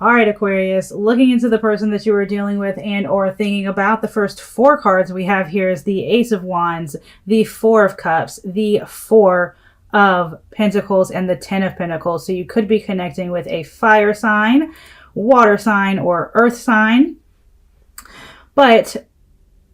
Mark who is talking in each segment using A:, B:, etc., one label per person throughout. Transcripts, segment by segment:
A: All right, Aquarius, looking into the person that you are dealing with and or thinking about, the first 4 cards we have here is the Ace of Wands, the 4 of Cups, the 4 of Pentacles, and the 10 of Pentacles. So you could be connecting with a fire sign, water sign, or earth sign. But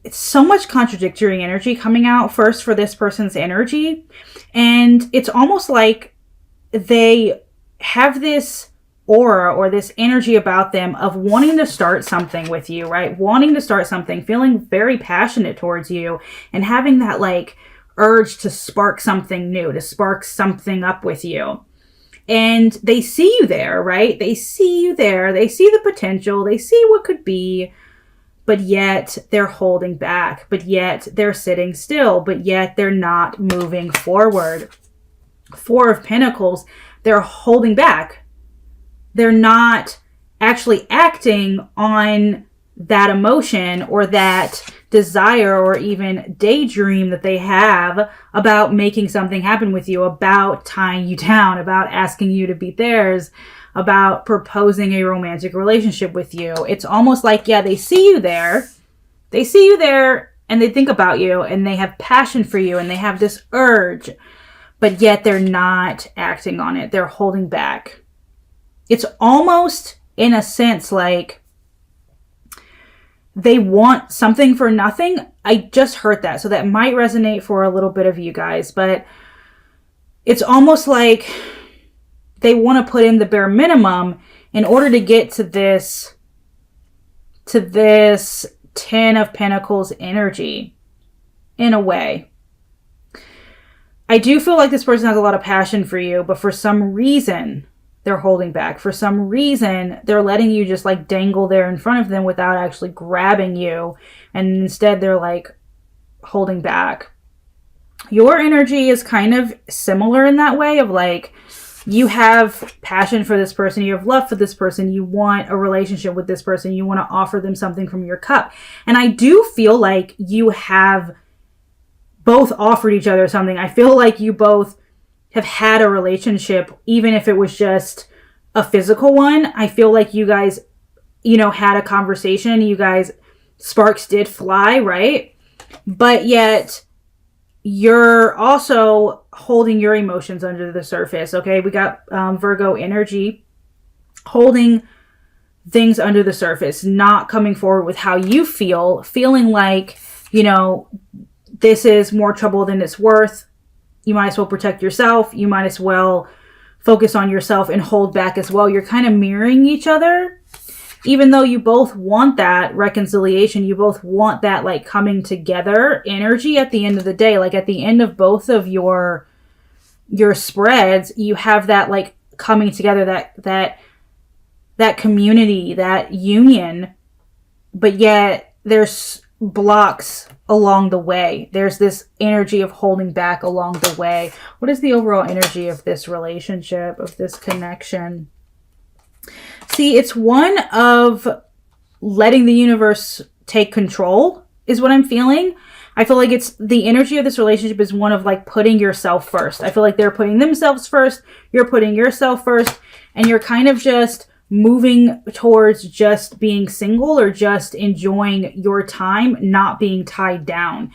A: it's so much contradictory energy coming out first for this person's energy. And it's almost like they have this aura or this energy about them of wanting to start something with you, right? Wanting to start something, feeling very passionate towards you, and having that like urge to spark something new, to spark something up with you. And they see you there, right? They see you there. They see the potential. They see what could be, but yet they're holding back, but yet they're sitting still, but yet they're not moving forward. 4 of Pentacles, they're holding back. They're not actually acting on that emotion or that desire or even daydream that they have about making something happen with you, about tying you down, about asking you to be theirs, about proposing a romantic relationship with you. It's almost like, yeah, they see you there. They see you there and they think about you and they have passion for you and they have this urge, but yet they're not acting on it. They're holding back. It's almost, in a sense, like they want something for nothing. I just heard that, so that might resonate for a little bit of you guys, but it's almost like they want to put in the bare minimum in order to get to this 10 of Pentacles energy, in a way. I do feel like this person has a lot of passion for you, but for some reason they're holding back. For some reason, they're letting you just like dangle there in front of them without actually grabbing you. And instead they're like holding back. Your energy is kind of similar in that way of like, you have passion for this person. You have love for this person. You want a relationship with this person. You want to offer them something from your cup. And I do feel like you have both offered each other something. I feel like you both have had a relationship, even if it was just a physical one. I feel like you guys, had a conversation. You guys, sparks did fly, right? But yet you're also holding your emotions under the surface, okay? We got Virgo energy, holding things under the surface, not coming forward with how you feel, feeling like, this is more trouble than it's worth. You might as well protect yourself. You might as well focus on yourself and hold back as well. You're kind of mirroring each other, even though you both want that reconciliation. You both want that like coming together energy at the end of the day. Like at the end of both of your spreads, you have that like coming together, that community, that union, but yet there's blocks along the way. There's this energy of holding back along the way. What is the overall energy of this relationship, of this connection? See, it's one of letting the universe take control is what I'm feeling. I feel like it's the energy of this relationship is one of like putting yourself first. I feel like they're putting themselves first. You're putting yourself first, and you're kind of just moving towards just being single or just enjoying your time, not being tied down.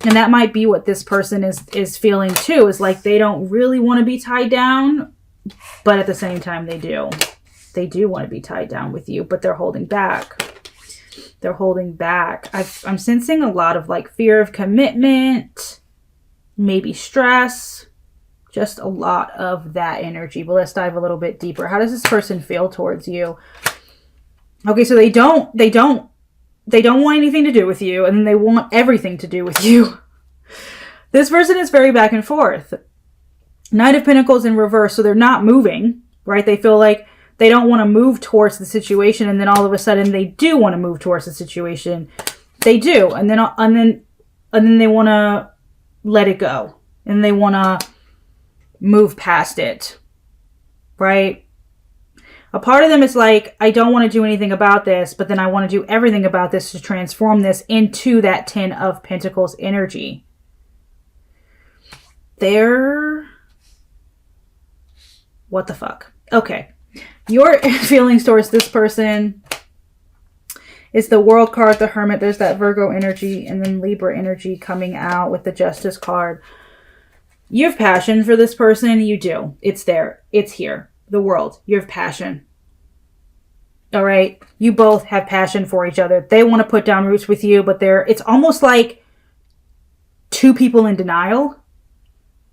A: And that might be what this person is feeling too, is like they don't really want to be tied down, but at the same time they do. They do want to be tied down with you, but they're holding back. They're holding back. I'm sensing a lot of like fear of commitment, maybe stress, just a lot of that energy. But let's dive a little bit deeper. How does this person feel towards you? Okay, so they don't want anything to do with you, and then they want everything to do with you. This person is very back and forth. Knight of Pentacles in reverse, so they're not moving, right? They feel like they don't want to move towards the situation, and then all of a sudden they do want to move towards the situation. They do, and then they want to let it go, and they want to move past it, right? A part of them is like, I don't want to do anything about this, but then I want to do everything about this to transform this into that 10 of Pentacles energy. What the fuck? Okay. Your feelings towards this person is the World card, the Hermit. There's that Virgo energy and then Libra energy coming out with the Justice card. You have passion for this person. You do. It's there. It's here. The World. You have passion. All right. You both have passion for each other. They want to put down roots with you, but it's almost like two people in denial.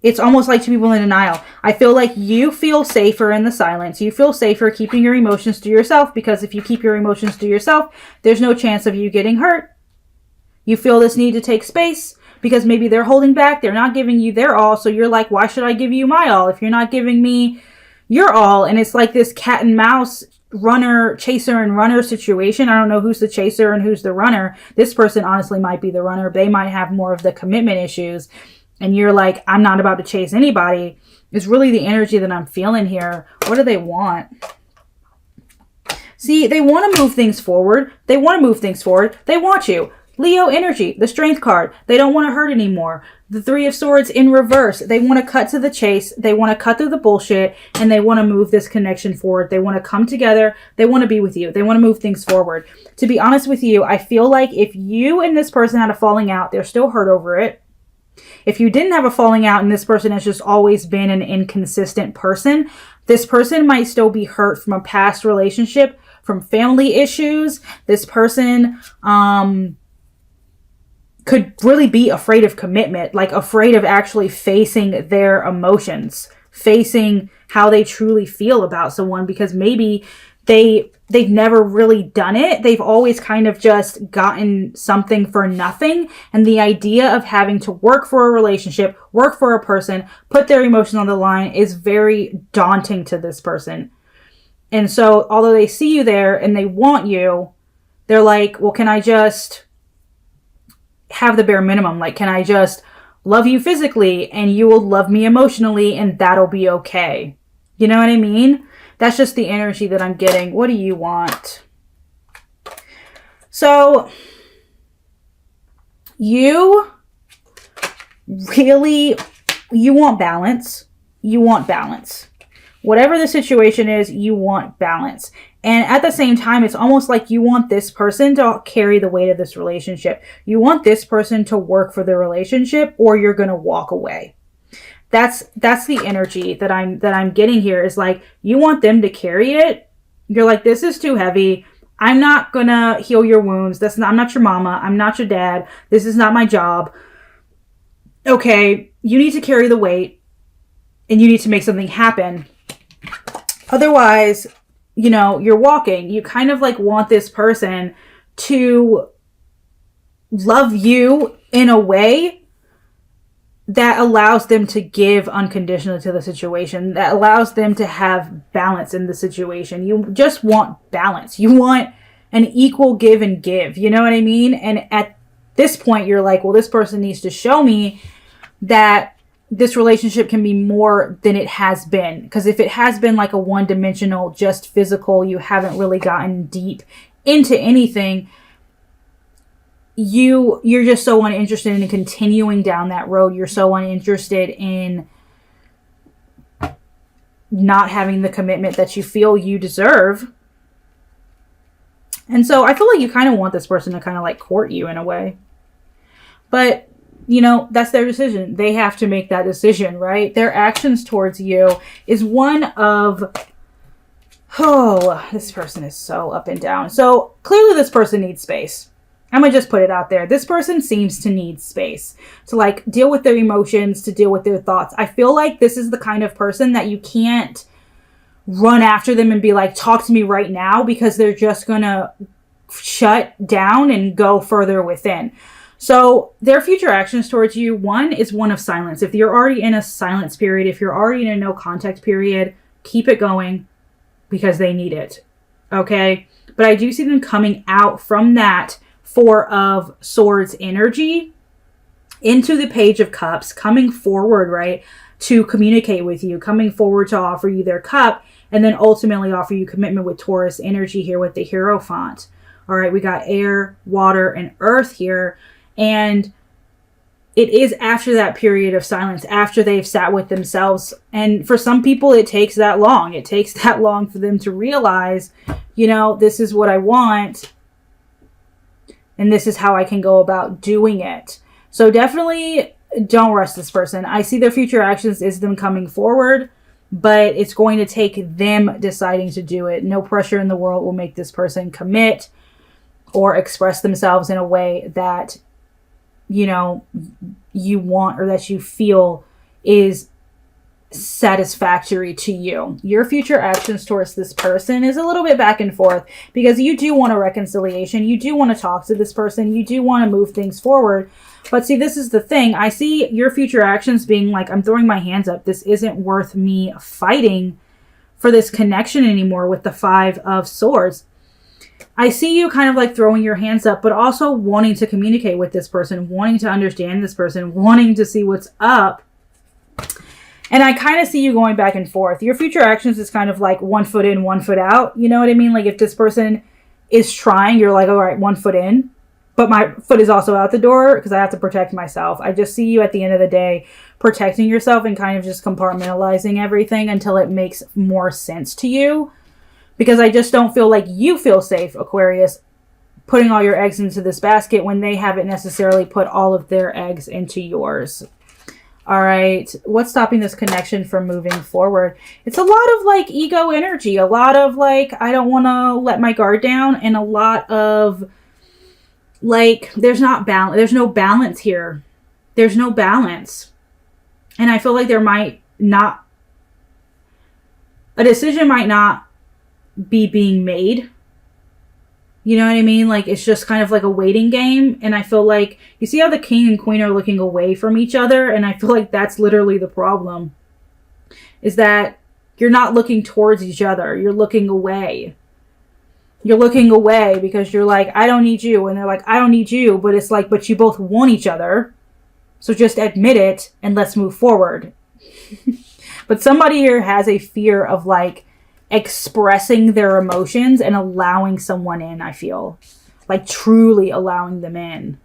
A: It's almost like two people in denial. I feel like you feel safer in the silence. You feel safer keeping your emotions to yourself, because if you keep your emotions to yourself, there's no chance of you getting hurt. You feel this need to take space because maybe they're holding back. They're not giving you their all. So you're like, why should I give you my all if you're not giving me your all? And it's like this cat and mouse, chaser and runner situation. I don't know who's the chaser and who's the runner. This person honestly might be the runner. They might have more of the commitment issues. And you're like, I'm not about to chase anybody. It's really the energy that I'm feeling here. What do they want? See, they want to move things forward. They want to move things forward. They want you. Leo energy, the Strength card. They don't want to hurt anymore. The Three of Swords in reverse. They want to cut to the chase. They want to cut through the bullshit. And they want to move this connection forward. They want to come together. They want to be with you. They want to move things forward. To be honest with you, I feel like if you and this person had a falling out, they're still hurt over it. If you didn't have a falling out and this person has just always been an inconsistent person, this person might still be hurt from a past relationship, from family issues. This person could really be afraid of commitment, like afraid of actually facing their emotions, facing how they truly feel about someone, because maybe they've never really done it. They've always kind of just gotten something for nothing. And the idea of having to work for a relationship, work for a person, put their emotions on the line is very daunting to this person. And so although they see you there and they want you, they're like, well, can I just have the bare minimum? Like, can I just love you physically and you will love me emotionally and that'll be okay? You know what I mean? That's just the energy that I'm getting. What do you want? So, you want balance. You want balance. Whatever the situation is, you want balance. And at the same time, it's almost like you want this person to carry the weight of this relationship. You want this person to work for the relationship, or you're going to walk away. That's the energy that I'm getting here, is like, you want them to carry it. You're like, this is too heavy. I'm not gonna heal your wounds. I'm not your mama. I'm not your dad. This is not my job. Okay, you need to carry the weight and you need to make something happen. Otherwise, you're walking. You kind of like want this person to love you in a way that allows them to give unconditionally to the situation, that allows them to have balance in the situation. You just want balance. You want an equal give and give. You know what I mean? And at this point, you're like, well, this person needs to show me that this relationship can be more than it has been. Because if it has been like a one-dimensional, just physical, you haven't really gotten deep into anything, you're just so uninterested in continuing down that road. You're so uninterested in not having the commitment that you feel you deserve. And so I feel like you kind of want this person to kind of like court you in a way. But, that's their decision. They have to make that decision, right? Their actions towards you is one of, this person is so up and down. So clearly this person needs space. I'm going to just put it out there. This person seems to need space to like deal with their emotions, to deal with their thoughts. I feel like this is the kind of person that you can't run after them and be like, talk to me right now, because they're just going to shut down and go further within. So their future actions towards you, one is one of silence. If you're already in a silence period, if you're already in a no contact period, keep it going because they need it. Okay. But I do see them coming out from that Four of Swords energy into the Page of Cups, coming forward, right, to communicate with you, coming forward to offer you their cup, and then ultimately offer you commitment with Taurus energy here with the Hierophant. All right, we got air, water, and earth here. And it is after that period of silence, after they've sat with themselves. And for some people, it takes that long. It takes that long for them to realize, you know, this is what I want, and this is how I can go about doing it. So definitely don't rush this person. I see their future actions is them coming forward, but it's going to take them deciding to do it. No pressure in the world will make this person commit or express themselves in a way that, you know, you want or that you feel is satisfactory to you. Your future actions towards this person is a little bit back and forth, because you do want a reconciliation. You do want to talk to this person. You do want to move things forward. But see, this is the thing. I see your future actions being like, I'm throwing my hands up. This isn't worth me fighting for this connection anymore with the 5 of Swords. I see you kind of like throwing your hands up, but also wanting to communicate with this person, wanting to understand this person, wanting to see what's up. And I kind of see you going back and forth. Your future actions is kind of like 1 foot in, 1 foot out. You know what I mean? Like if this person is trying, you're like, all right, 1 foot in, but my foot is also out the door because I have to protect myself. I just see you at the end of the day protecting yourself and kind of just compartmentalizing everything until it makes more sense to you. Because I just don't feel like you feel safe, Aquarius, putting all your eggs into this basket when they haven't necessarily put all of their eggs into yours. All right. What's stopping this connection from moving forward? It's a lot of like ego energy, a lot of like, I don't want to let my guard down, and a lot of like, there's no balance here. There's no balance. And I feel like a decision might not be being made. You know what I mean? Like it's just kind of like a waiting game. And I feel like, you see how the king and queen are looking away from each other? And I feel like that's literally the problem, is that you're not looking towards each other. You're looking away. You're looking away because you're like, I don't need you. And they're like, I don't need you. But it's like, but you both want each other. So just admit it and let's move forward. But somebody here has a fear of like expressing their emotions and allowing someone in, I feel. Like truly allowing them in.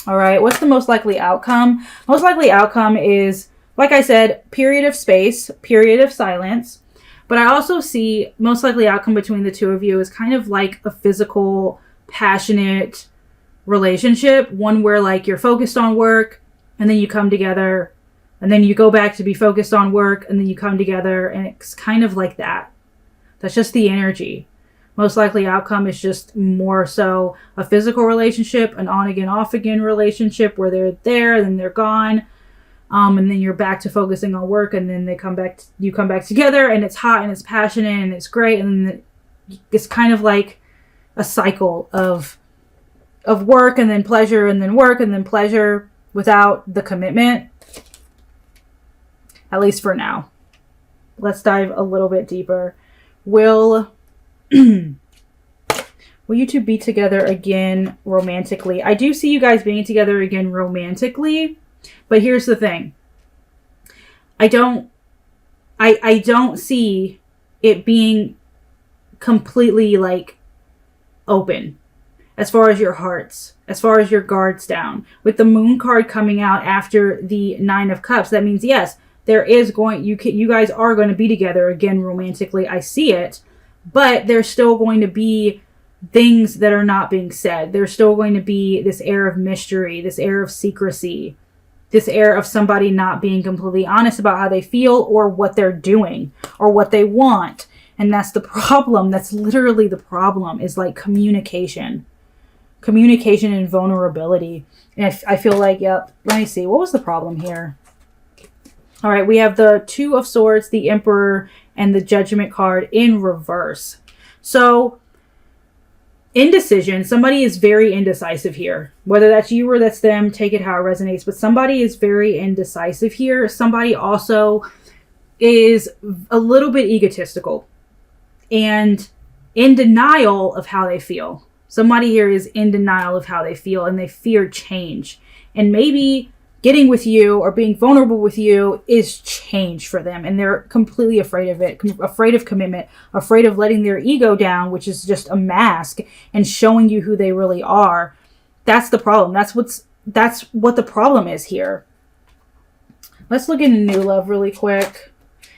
A: All right, what's the most likely outcome? Most likely outcome is, like I said, period of space, period of silence. But I also see most likely outcome between the two of you is kind of like a physical, passionate relationship. One where like you're focused on work and then you come together. And then you go back to be focused on work, and then you come together, and it's kind of like that. That's just the energy. Most likely outcome is just more so a physical relationship, an on again, off again relationship where they're there, and then they're gone. And then you're back to focusing on work, and then you come back together, and it's hot, and it's passionate, and it's great. And then it's kind of like a cycle of work, and then pleasure, and then work, and then pleasure without the commitment. At least for now. Let's dive a little bit deeper. Will you two be together again romantically? I do see you guys being together again romantically, but here's the thing. I don't see it being completely like open as far as your hearts, as far as your guards down. With the Moon card coming out after the 9 of Cups, that means yes, there is you guys are going to be together again romantically. I see it, but there's still going to be things that are not being said. There's still going to be this air of mystery, this air of secrecy, this air of somebody not being completely honest about how they feel or what they're doing or what they want. And that's the problem. That's literally the problem, is like communication and vulnerability. And I feel like, yep, let me see. What was the problem here? All right, we have the 2 of Swords, the Emperor, and the Judgment card in reverse. So, indecision. Somebody is very indecisive here. Whether that's you or that's them, take it how it resonates. But somebody is very indecisive here. Somebody also is a little bit egotistical and in denial of how they feel. Somebody here is in denial of how they feel, and they fear change. And maybe getting with you or being vulnerable with you is change for them. And they're completely afraid of it, afraid of commitment, afraid of letting their ego down, which is just a mask, and showing you who they really are. That's the problem. That's what's that's what the problem is here. Let's look into new love really quick.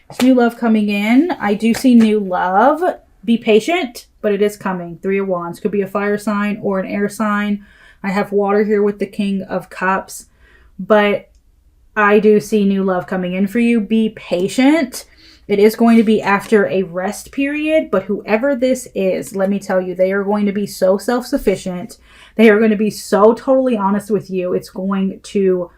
A: It's new love coming in. I do see new love. Be patient, but it is coming. 3 of Wands. Could be a fire sign or an air sign. I have water here with the King of Cups. But I do see new love coming in for you. Be patient. It is going to be after a rest period. But whoever this is, let me tell you, they are going to be so self-sufficient. They are going to be so totally honest with you. It's going to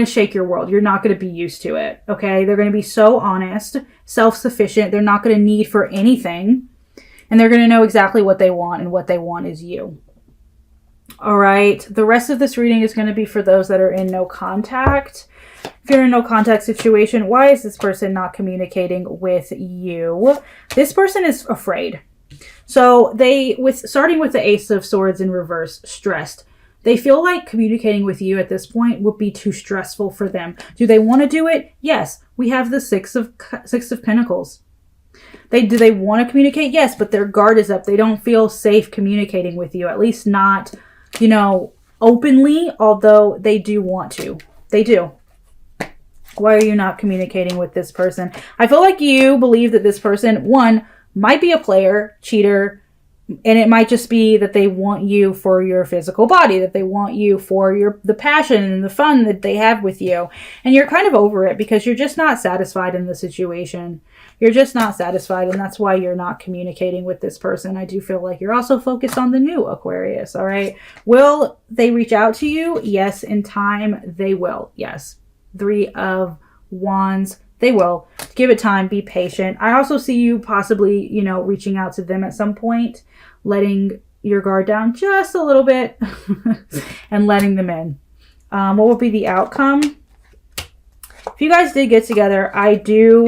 A: shake your world. You're not going to be used to it, okay? They're going to be so honest, self-sufficient. They're not going to need for anything. And they're going to know exactly what they want, and what they want is you. All right. The rest of this reading is going to be for those that are in no contact. If you're in a no contact situation, why is this person not communicating with you? This person is afraid. So starting with the Ace of Swords in reverse, stressed. They feel like communicating with you at this point would be too stressful for them. Do they want to do it? Yes. We have the Six of Pentacles. Do they want to communicate? Yes, but their guard is up. They don't feel safe communicating with you. At least not, openly, although they do want to. They do. Why are you not communicating with this person? I feel like you believe that this person, one, might be a player, cheater, and it might just be that they want you for your physical body, that they want you for the passion and the fun that they have with you. And you're kind of over it because you're just not satisfied in the situation. You're just not satisfied, and that's why you're not communicating with this person. I do feel like you're also focused on the new Aquarius, all right? Will they reach out to you? Yes, in time, they will. Yes. 3 of Wands. They will. Give it time. Be patient. I also see you possibly, reaching out to them at some point, letting your guard down just a little bit and letting them in. What will be the outcome? If you guys did get together, I do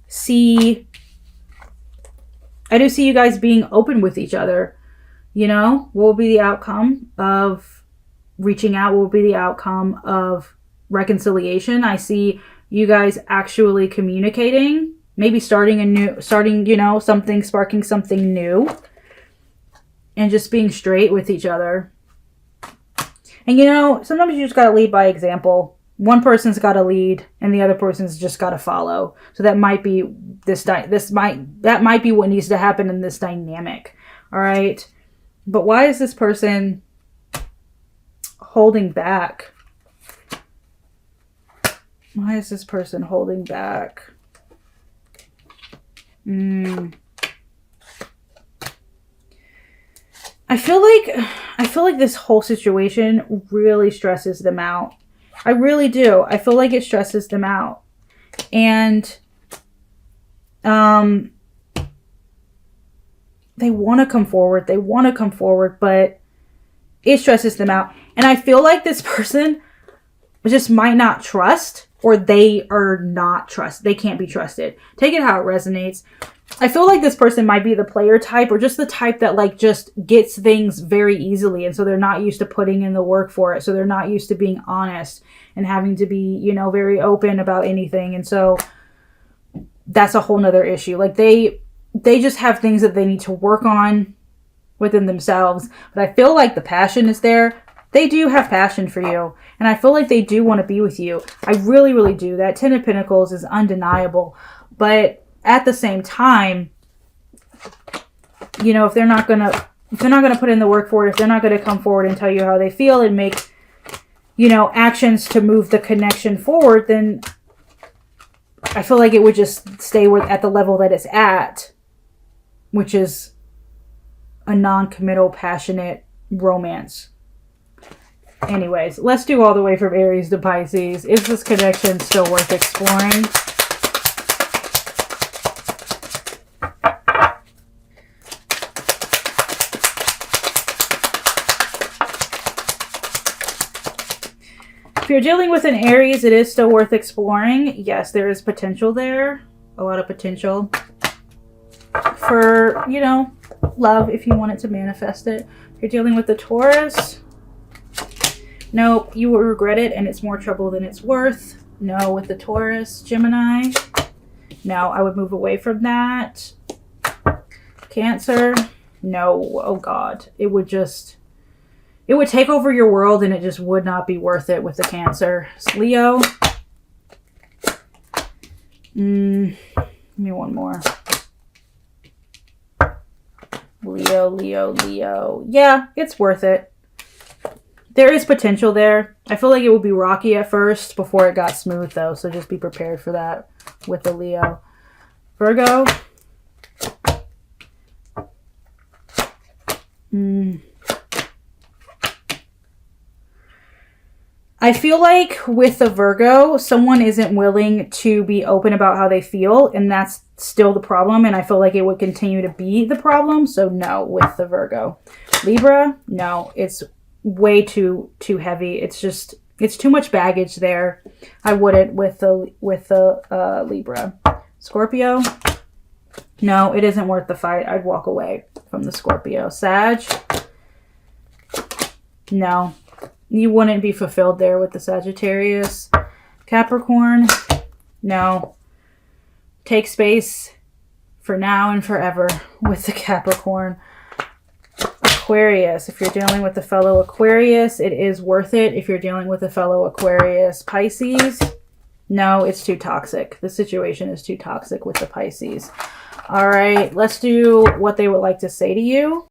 A: see you guys being open with each other. What will be the outcome of reaching out? What will be the outcome of reconciliation? I see you guys actually communicating, maybe sparking something new, and just being straight with each other. And sometimes you just got to lead by example. One person's got to lead and the other person's just got to follow. So that might be that might be what needs to happen in this dynamic. All right. But why is this person holding back? Why is this person holding back? I feel like this whole situation really stresses them out. I really do. I feel like it stresses them out. And they want to come forward. They want to come forward, but it stresses them out. And I feel like this person just might not trust, or they are not trust. They can't be trusted. Take it how it resonates. I feel like this person might be the player type, or just the type that just gets things very easily. And so they're not used to putting in the work for it. So they're not used to being honest and having to be, very open about anything. And so that's a whole nother issue. They just have things that they need to work on within themselves. But I feel like the passion is there. They do have passion for you. And I feel like they do want to be with you. I really, really do. That 10 of Pentacles is undeniable. But at the same time, if they're not going to put in the work for it, if they're not going to come forward and tell you how they feel and make, actions to move the connection forward, then I feel like it would just stay at the level that it's at, which is a non-committal, passionate romance. Anyways, let's do all the way from Aries to Pisces. Is this connection still worth exploring? If you're dealing with an Aries, it is still worth exploring. Yes, there is potential there. A lot of potential for, love if you wanted to manifest it. If you're dealing with the Taurus, no, you will regret it and it's more trouble than it's worth. No, with the Taurus, Gemini, no, I would move away from that. Cancer, no, oh God, it would it would take over your world and it just would not be worth it with the Cancer. Leo. Give me one more. Leo, Leo, Leo. Yeah, it's worth it. There is potential there. I feel like it would be rocky at first before it got smooth, though. So just be prepared for that with the Leo. Virgo. I feel like with the Virgo, someone isn't willing to be open about how they feel, and that's still the problem, and I feel like it would continue to be the problem, so no with the Virgo. Libra, no, it's way too heavy. It's too much baggage there. I wouldn't with the Libra. Scorpio, no, it isn't worth the fight. I'd walk away from the Scorpio. Sag, no. You wouldn't be fulfilled there with the Sagittarius. Capricorn, no. Take space for now and forever with the Capricorn. Aquarius, if you're dealing with a fellow Aquarius, it is worth it. If you're dealing with a fellow Aquarius. Pisces, no, it's too toxic. The situation is too toxic with the Pisces. All right, let's do what they would like to say to you.